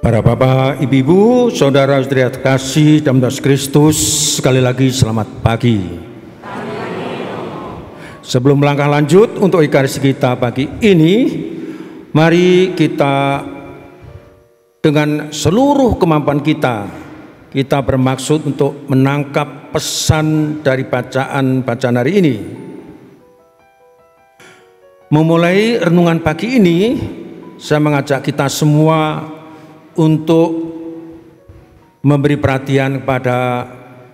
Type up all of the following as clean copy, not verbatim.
Para bapak, ibu-ibu, saudara-saudara terkasih dalam Yesus Kristus, sekali lagi selamat pagi. Sebelum melangkah lanjut untuk Ekaristi kita pagi ini, mari kita dengan seluruh kemampuan kita bermaksud untuk menangkap pesan dari bacaan hari ini. Memulai renungan pagi ini, saya mengajak kita semua untuk memberi perhatian kepada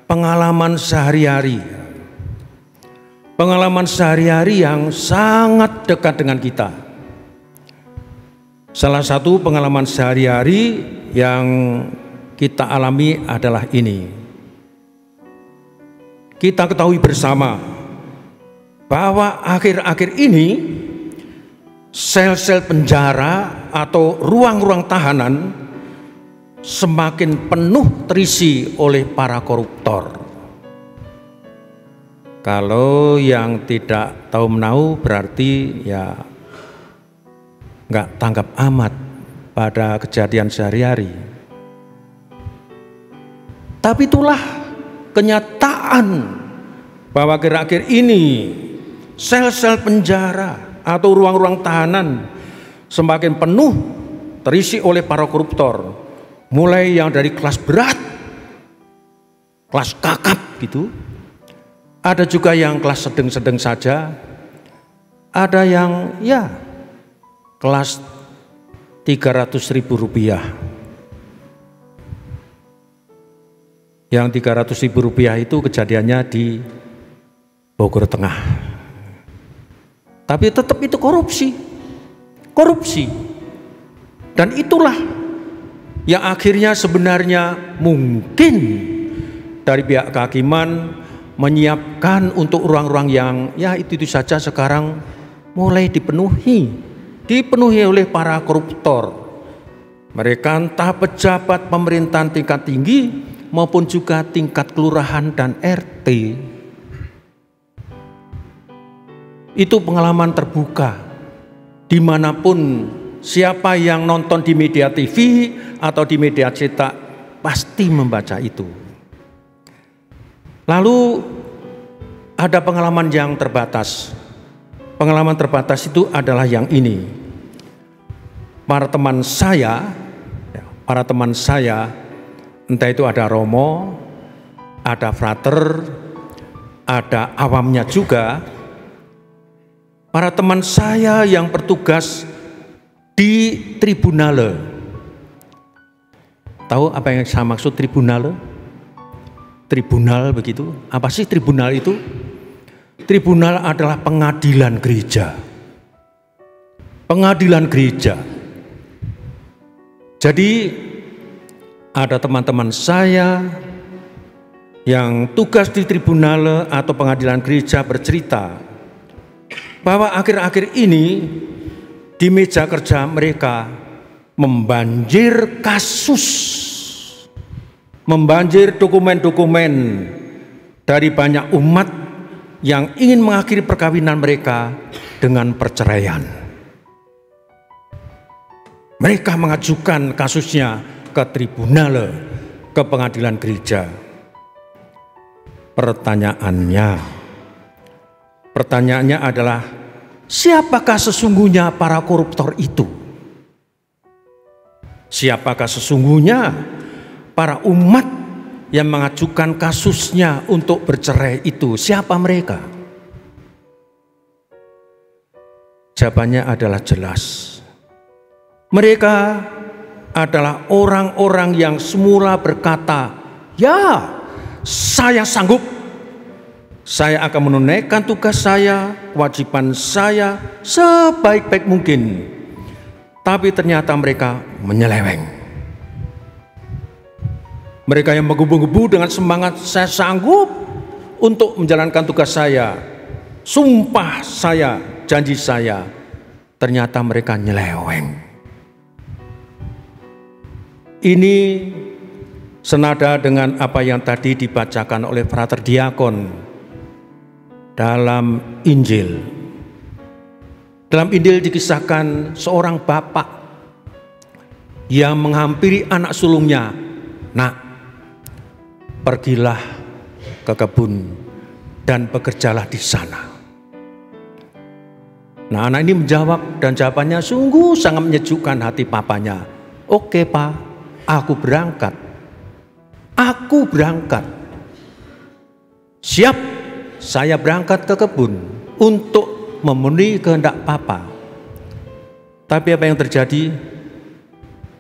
pengalaman sehari-hari. Pengalaman sehari-hari yang sangat dekat dengan kita. Salah satu pengalaman sehari-hari yang kita alami adalah ini. Kita ketahui bersama bahwa akhir-akhir ini sel-sel penjara atau ruang-ruang tahanan semakin penuh terisi oleh para koruptor. Kalau yang tidak tahu menahu berarti ya nggak tanggap amat pada kejadian sehari-hari. Tapi itulah kenyataan bahwa akhir-akhir ini sel-sel penjara atau ruang-ruang tahanan semakin penuh terisi oleh para koruptor. Mulai yang dari kelas berat, kelas kakap gitu, ada juga yang kelas sedang-sedang saja, ada yang ya kelas 300.000 rupiah. Yang 300.000 rupiah itu kejadiannya di Bogor Tengah. Tapi tetap itu korupsi. Dan itulah yang akhirnya sebenarnya mungkin dari pihak kehakiman menyiapkan untuk ruang-ruang yang ya itu saja sekarang mulai dipenuhi oleh para koruptor. Mereka entah pejabat pemerintahan tingkat tinggi maupun juga tingkat kelurahan dan RT. Itu pengalaman terbuka dimanapun. Siapa yang nonton di media TV atau di media cetak pasti membaca itu. Lalu ada pengalaman yang terbatas. Pengalaman terbatas itu adalah yang ini. Para teman saya, entah itu ada romo, ada frater, ada awamnya juga. Para teman saya yang bertugas di tribunale. Tahu apa yang saya maksud tribunale? Tribunal begitu. Apa sih tribunal itu? Tribunal adalah pengadilan gereja. Pengadilan gereja. Jadi ada teman-teman saya yang tugas di tribunal atau pengadilan gereja bercerita bahwa akhir-akhir ini di meja kerja mereka membanjir kasus, membanjir dokumen-dokumen dari banyak umat yang ingin mengakhiri perkawinan mereka dengan perceraian. Mereka mengajukan kasusnya ke tribunal, ke pengadilan gereja. Pertanyaannya adalah, siapakah sesungguhnya para koruptor itu? Siapakah sesungguhnya para umat yang mengajukan kasusnya untuk bercerai itu? Siapa mereka? Jawabannya adalah jelas. Mereka adalah orang-orang yang semula berkata, "Ya, saya sanggup. Saya akan menunaikan tugas saya, kewajiban saya sebaik-baik mungkin." Tapi ternyata mereka menyeleweng. Mereka yang menggebu-gebu dengan semangat, "Saya sanggup untuk menjalankan tugas saya, sumpah saya, janji saya." Ternyata mereka nyeleweng. Ini senada dengan apa yang tadi dibacakan oleh Frater Diakon dalam Injil. Dalam Injil dikisahkan seorang bapak yang menghampiri anak sulungnya, "Nak, pergilah ke kebun dan bekerjalah di sana." Nah, anak ini menjawab, dan jawabannya sungguh sangat menyejukkan hati papanya. "Oke, Pak, aku berangkat. Aku berangkat. Siap, saya berangkat ke kebun untuk memenuhi kehendak Papa." Tapi apa yang terjadi?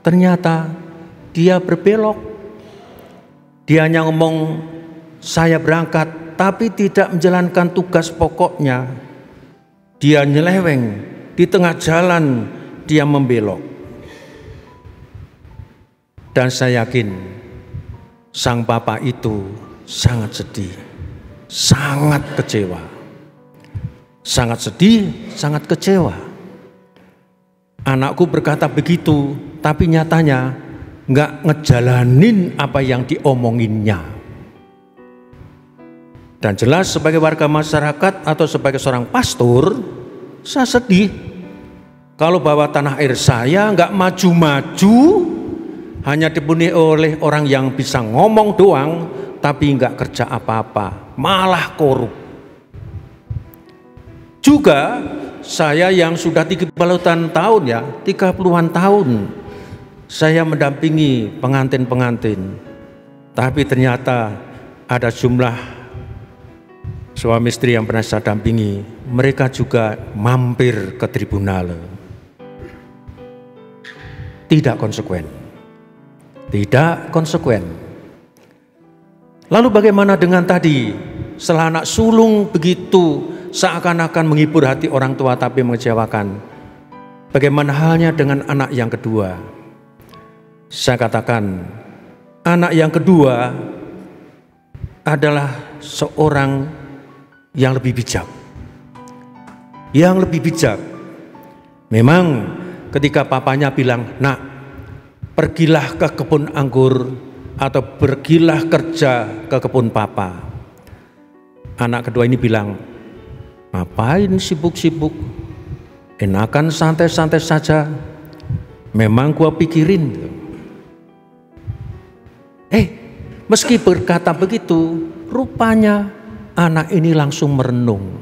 Ternyata dia berbelok. Dia hanya ngomong, "Saya berangkat," tapi tidak menjalankan tugas pokoknya. Dia nyeleweng, di tengah jalan dia membelok. Dan saya yakin sang papa itu sangat sedih, sangat kecewa. Sangat sedih, sangat kecewa. Anakku berkata begitu, tapi nyatanya nggak ngejalanin apa yang diomonginnya. Dan jelas sebagai warga masyarakat atau sebagai seorang pastor, saya sedih kalau bahwa tanah air saya nggak maju-maju, hanya dipenuhi oleh orang yang bisa ngomong doang, tapi nggak kerja apa-apa, malah korup. Juga saya yang sudah 30-an tahun ya, 30-an tahun, saya mendampingi pengantin-pengantin, tapi ternyata ada jumlah suami istri yang pernah saya dampingi, mereka juga mampir ke tribunal. Tidak konsekuen. Tidak konsekuen. Lalu bagaimana dengan tadi? Setelah anak sulung begitu seakan-akan menghibur hati orang tua tapi mengecewakan. Bagaimana halnya dengan anak yang kedua? Saya katakan, anak yang kedua adalah seorang yang lebih bijak. Yang lebih bijak. Memang ketika papanya bilang, "Nak, pergilah ke kebun anggur atau pergilah kerja ke kebun papa." Anak kedua ini bilang, "Ngapain sibuk-sibuk? Enakan santai-santai saja. Memang gua pikirin." Meski berkata begitu, rupanya anak ini langsung merenung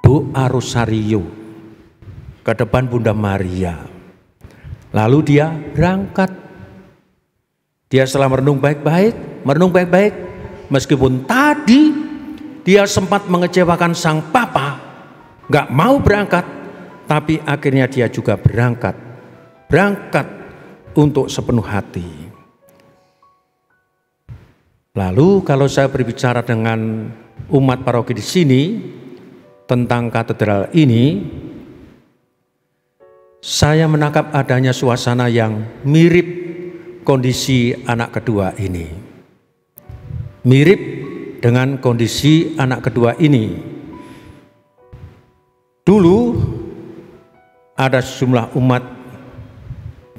doa rosario ke depan Bunda Maria. Lalu dia berangkat. Dia setelah merenung baik-baik, meskipun tadi dia sempat mengecewakan sang papa, gak mau berangkat, tapi akhirnya dia juga berangkat untuk sepenuh hati. Lalu kalau saya berbicara dengan umat paroki di sini tentang katedral ini, saya menangkap adanya suasana yang mirip kondisi anak kedua ini. Mirip dengan kondisi anak kedua ini. Dulu ada sejumlah umat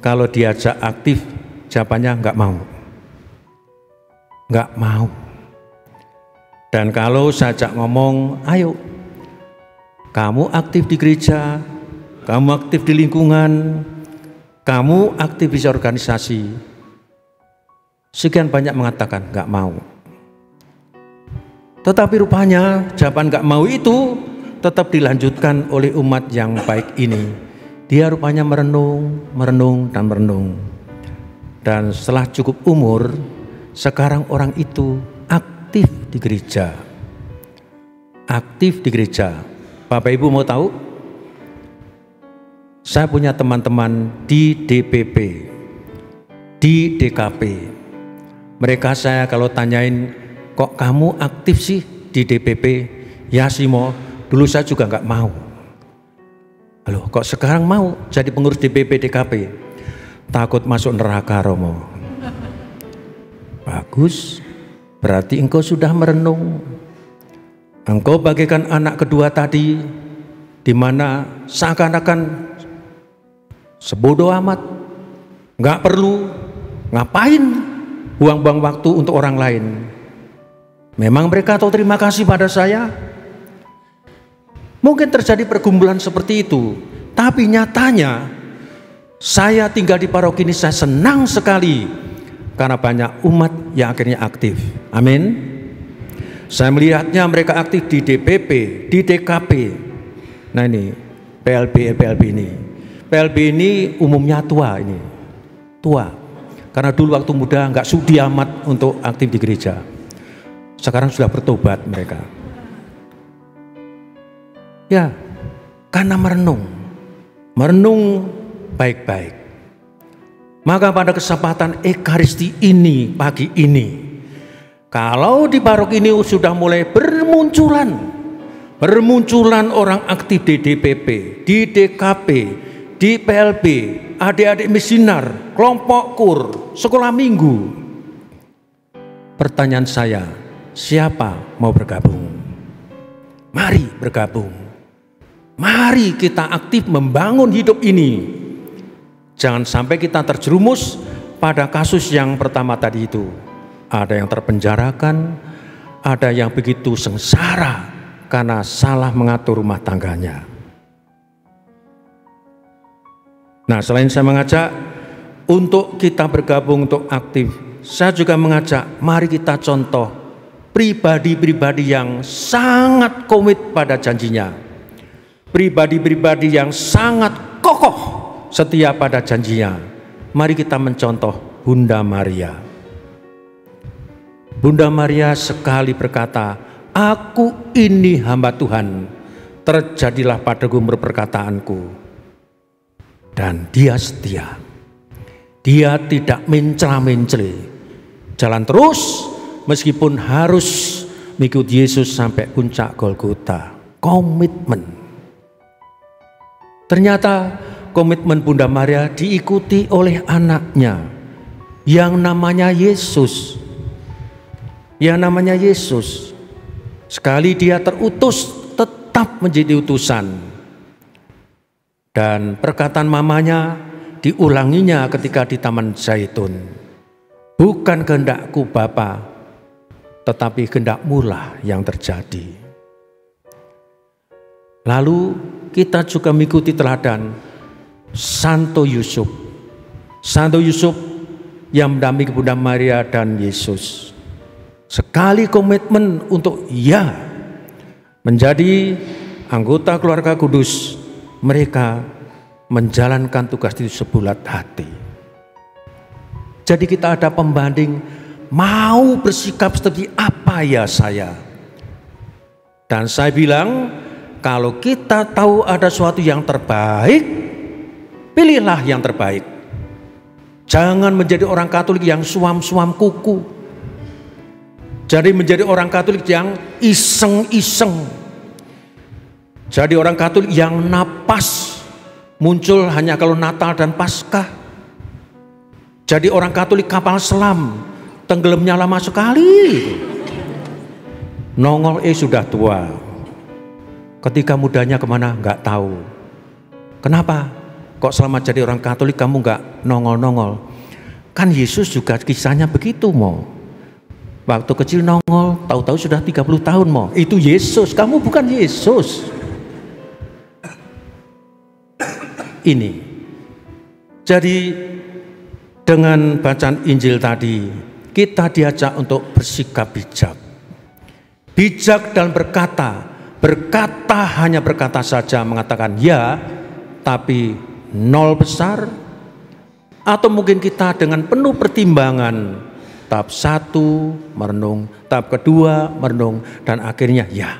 kalau diajak aktif jawabannya nggak mau. Nggak mau. Dan kalau saya ajak ngomong, "Ayo, kamu aktif di gereja, kamu aktif di lingkungan, kamu aktif di organisasi." Sekian banyak mengatakan nggak mau. Tetapi rupanya jawaban nggak mau itu tetap dilanjutkan oleh umat yang baik ini. Dia rupanya merenung. Dan setelah cukup umur, sekarang orang itu aktif di gereja. Aktif di gereja. Bapak Ibu mau tahu? Saya punya teman-teman di DPP, di DKP. Mereka saya kalau tanyain, "Kok kamu aktif sih di DPP?" "Ya Simo, dulu saya juga nggak mau." "Loh, kok sekarang mau jadi pengurus DPP DKP?" "Takut masuk neraka, Romo." Bagus, berarti engkau sudah merenung. Engkau bagaikan anak kedua tadi, di mana seakan-akan sebodoh amat, nggak perlu, ngapain buang-buang waktu untuk orang lain. Memang mereka tahu terima kasih pada saya. Mungkin terjadi pergumulan seperti itu, tapi nyatanya Saya tinggal di paroki ini, saya senang sekali karena banyak umat yang akhirnya aktif. Amin. Saya melihatnya mereka aktif di DPP, di DKP. Nah ini PLB ini. PLB ini umumnya tua ini. Tua. Karena dulu waktu muda nggak sudi amat untuk aktif di gereja. Sekarang sudah bertobat mereka. Ya, karena merenung baik-baik. Maka pada kesempatan Ekaristi ini, pagi ini, kalau di paroki ini sudah mulai bermunculan orang aktif di DPP, di DKP, di PLB, adik-adik misinar, kelompok kur, sekolah minggu. Pertanyaan saya, siapa mau bergabung? Mari bergabung. Mari kita aktif membangun hidup ini. Jangan sampai kita terjerumus pada kasus yang pertama tadi itu. Ada yang terpenjarakan, ada yang begitu sengsara karena salah mengatur rumah tangganya. Nah, selain saya mengajak untuk kita bergabung untuk aktif, saya juga mengajak mari kita contoh pribadi-pribadi yang sangat komit pada janjinya. Pribadi-pribadi yang sangat kokoh setia pada janjinya. Mari kita mencontoh Bunda Maria. Bunda Maria sekali berkata, "Aku ini hamba Tuhan, terjadilah padaku menurut perkataanku." Dan dia setia. Dia tidak mencela-mencela. Jalan terus meskipun harus mengikuti Yesus sampai puncak Golgota. Komitmen. Ternyata komitmen Bunda Maria diikuti oleh anaknya yang namanya Yesus. Yang namanya Yesus. Sekali dia terutus, tetap menjadi utusan. Dan perkataan mamanya diulanginya ketika di Taman Zaitun. Bukan kehendakku Bapa, tetapi kehendak-Mu yang terjadi. Lalu kita juga mengikuti teladan Santo Yusuf. Santo Yusuf yang mendampingi Bunda Maria dan Yesus. Sekali komitmen untuk menjadi anggota keluarga kudus, mereka menjalankan tugas itu sebulat hati. Jadi kita ada pembanding, mau bersikap seperti apa ya saya? Dan saya bilang, kalau kita tahu ada sesuatu yang terbaik, pilihlah yang terbaik. Jangan menjadi orang Katolik yang suam-suam kuku. Jadi menjadi orang Katolik yang iseng-iseng. Jadi orang Katolik yang napas, muncul hanya kalau Natal dan Paskah. Jadi orang Katolik kapal selam, tenggelamnya lama sekali. Nongol sudah tua. Ketika mudanya kemana nggak tahu. Kenapa? Kok selama jadi orang Katolik kamu nggak nongol-nongol? Kan Yesus juga kisahnya begitu mo. Waktu kecil nongol, tahu-tahu sudah 30 tahun mo. Itu Yesus, kamu bukan Yesus. Ini. Jadi dengan bacaan Injil tadi, kita diajak untuk bersikap bijak. Bijak dalam berkata hanya berkata saja, mengatakan ya, tapi nol besar. Atau mungkin kita dengan penuh pertimbangan, tahap 1 merenung, tahap kedua merenung, dan akhirnya ya,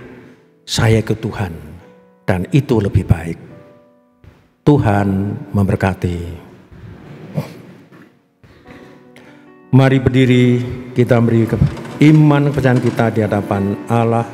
saya ke Tuhan, dan itu lebih baik. Tuhan memberkati. Mari berdiri, kita beri iman kepercayaan kita di hadapan Allah